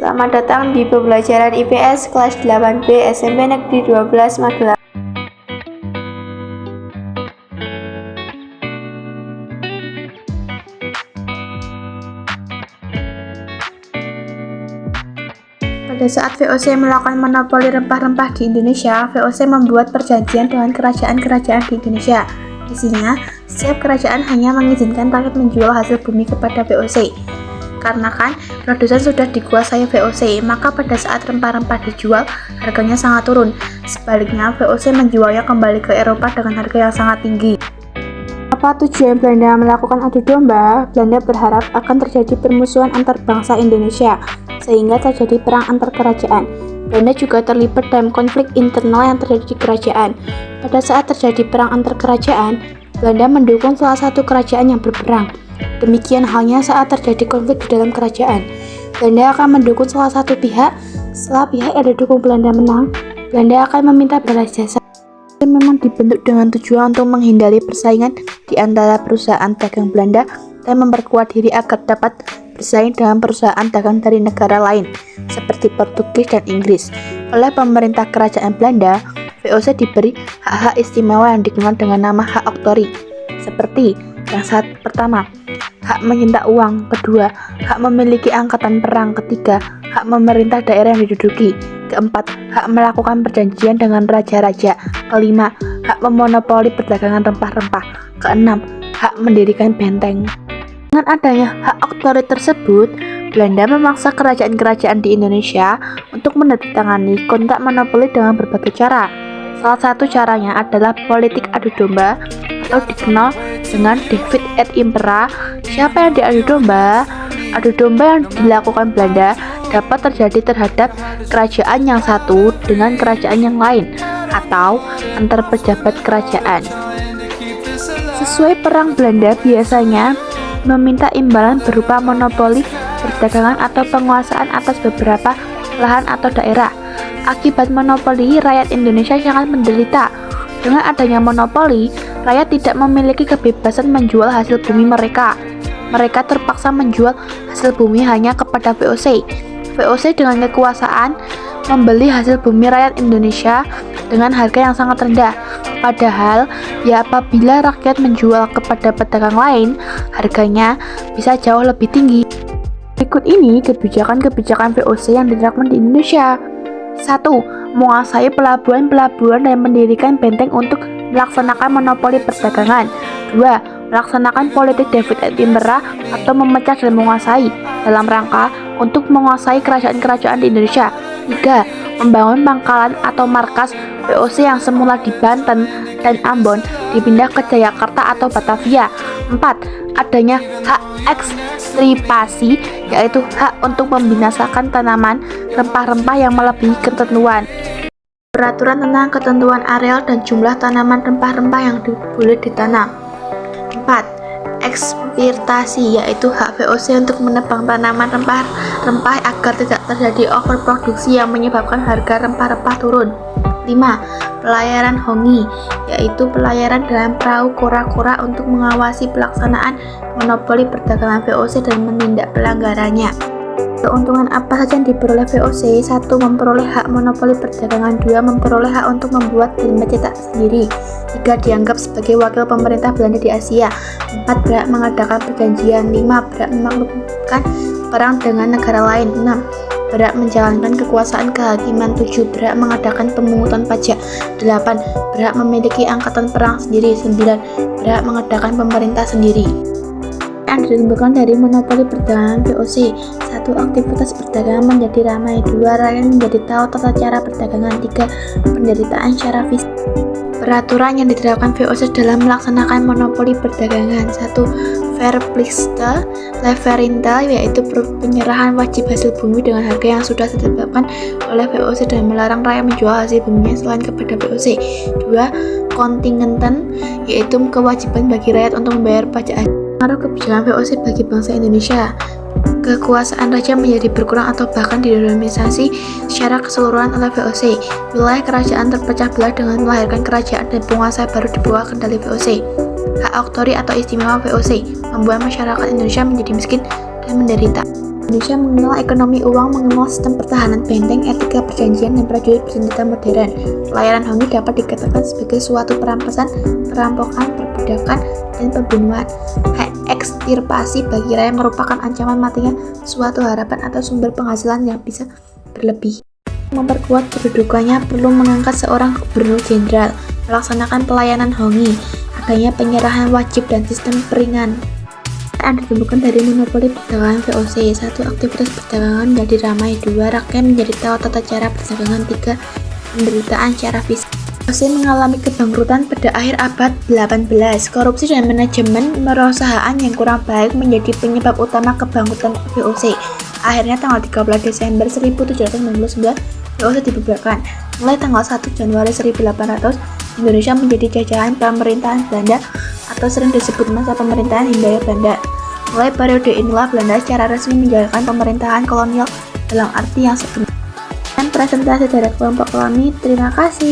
Selamat datang di pembelajaran IPS kelas 8B SMP Negeri 12 Magelang. Pada saat VOC melakukan monopoli rempah-rempah di Indonesia, VOC membuat perjanjian dengan kerajaan-kerajaan di Indonesia. Isinya, setiap kerajaan hanya mengizinkan rakyat menjual hasil bumi kepada VOC. Karena kan produsen sudah dikuasai VOC, maka pada saat rempah-rempah dijual, harganya sangat turun. Sebaliknya, VOC menjualnya kembali ke Eropa dengan harga yang sangat tinggi. Apa tujuan Belanda melakukan adu domba? Belanda berharap akan terjadi permusuhan antar bangsa Indonesia, sehingga terjadi perang antar kerajaan. Belanda juga terlibat dalam konflik internal yang terjadi di kerajaan. Pada saat terjadi perang antar kerajaan, Belanda mendukung salah satu kerajaan yang berperang. Demikian halnya saat terjadi konflik di dalam kerajaan. Belanda akan mendukung salah satu pihak. Setelah pihak yang didukung Belanda menang, Belanda akan meminta balas jasa. Memang dibentuk dengan tujuan untuk menghindari persaingan di antara perusahaan dagang Belanda dan memperkuat diri agar dapat bersaing dengan perusahaan dagang dari negara lain seperti Portugis dan Inggris. Oleh pemerintah kerajaan Belanda, VOC diberi hak-hak istimewa yang dikenal dengan nama hak oktori, seperti yang pertama, hak menyita uang, kedua, hak memiliki angkatan perang, ketiga, hak memerintah daerah yang diduduki, keempat, hak melakukan perjanjian dengan raja-raja, kelima, hak memonopoli perdagangan rempah-rempah, keenam, hak mendirikan benteng. Dengan adanya hak oktori tersebut, Belanda memaksa kerajaan-kerajaan di Indonesia untuk menandatangani kontrak monopoli dengan berbagai cara. Salah satu caranya adalah politik adu domba atau dikenal dengan Divide et Impera. Siapa yang diadu domba? Adu domba yang dilakukan Belanda dapat terjadi terhadap kerajaan yang satu dengan kerajaan yang lain atau antar pejabat kerajaan. Sesuai perang, Belanda biasanya meminta imbalan berupa monopoli perdagangan atau penguasaan atas beberapa lahan atau daerah. Akibat monopoli, rakyat Indonesia sangat menderita. Dengan adanya monopoli, rakyat tidak memiliki kebebasan menjual hasil bumi mereka. Mereka terpaksa menjual hasil bumi hanya kepada VOC. VOC dengan kekuasaan membeli hasil bumi rakyat Indonesia dengan harga yang sangat rendah. Padahal, ya apabila rakyat menjual kepada pedagang lain, harganya bisa jauh lebih tinggi. Berikut ini kebijakan-kebijakan VOC yang diterapkan di Indonesia. 1. Menguasai pelabuhan-pelabuhan dan mendirikan benteng untuk melaksanakan monopoli perdagangan. 2. Melaksanakan politik Divide et Impera atau memecah dan menguasai dalam rangka untuk menguasai kerajaan-kerajaan di Indonesia. 3. Membangun pangkalan atau markas VOC yang semula di Banten dan Ambon dipindah ke Jayakarta atau Batavia. 4. Adanya hak ekstripasi, yaitu hak untuk membinasakan tanaman rempah-rempah yang melebihi ketentuan. Peraturan tentang ketentuan areal dan jumlah tanaman rempah-rempah yang boleh ditanam. 4. Eksploitasi, yaitu hak VOC untuk menebang tanaman rempah-rempah agar tidak terjadi overproduksi yang menyebabkan harga rempah-rempah turun. 5. Pelayaran hongi, yaitu pelayaran dalam perahu kora-kora untuk mengawasi pelaksanaan monopoli perdagangan VOC dan menindak pelanggarannya. Keuntungan apa saja yang diperoleh VOC? 1. Memperoleh hak monopoli perdagangan. 2. Memperoleh hak untuk membuat dan mencetak sendiri. 3. Dianggap sebagai wakil pemerintah Belanda di Asia. 4. Berhak mengadakan perjanjian. 5. Berhak melakukan perang dengan negara lain. 6. Berhak menjalankan kekuasaan kehakiman. 7. Berhak mengadakan pemungutan pajak. 8. Berhak memiliki angkatan perang sendiri. 9. Berhak mengadakan pemerintah sendiri. Yang ditimbulkan dari monopoli perdagangan VOC. 1. Aktivitas perdagangan menjadi ramai. 2. Rakyat menjadi tahu tata cara perdagangan. 3. Penderitaan secara fisik. Peraturan yang diterapkan VOC dalam melaksanakan monopoli perdagangan. 1. Verplichte Leverinte, yaitu penyerahan wajib hasil bumi dengan harga yang sudah ditetapkan oleh VOC dan melarang rakyat menjual hasil buminya selain kepada VOC. 2. Kontingenten, yaitu kewajiban bagi rakyat untuk membayar pajak. Pengaruh kebijakan VOC bagi bangsa Indonesia. Kekuasaan raja menjadi berkurang atau bahkan didominasi secara keseluruhan oleh VOC. Wilayah kerajaan terpecah belah dengan melahirkan kerajaan dan penguasa baru di bawah kendali VOC. Hak oktori atau istimewa VOC membuat masyarakat Indonesia menjadi miskin dan menderita. Indonesia mengenal ekonomi uang, mengenal sistem pertahanan benteng, etika perjanjian, dan prajurit bersenjata modern. Pelayaran Hongyi dapat dikatakan sebagai suatu perampasan, perampokan, perbudakan, dan pembunuhan. Hak ekstirpasi bagi rakyat merupakan ancaman matinya suatu harapan atau sumber penghasilan yang bisa berlebih. Memperkuat kedudukannya perlu mengangkat seorang gubernur jenderal, melaksanakan pelayanan Hongyi, adanya penyerahan wajib dan sistem peringan. Yang ditemukan dari monopoli perdagangan VOC. 1. Aktivitas perdagangan menjadi ramai. 2. Rakyat menjadi tahu tata cara perdagangan. 3. Penderitaan secara fisik. VOC mengalami kebangkrutan pada akhir abad 18. Korupsi dan manajemen perusahaan yang kurang baik menjadi penyebab utama kebangkrutan VOC. Akhirnya tanggal 13 Desember 1799 VOC dibubarkan. Mulai tanggal 1 Januari 1800, Indonesia menjadi jajahan pemerintahan Belanda atau sering disebut masa pemerintahan Hindia Belanda. Mulai periode inilah Belanda secara resmi menjalankan pemerintahan kolonial dalam arti yang sebenarnya. Dan presentasi dari kelompok kami, terima kasih.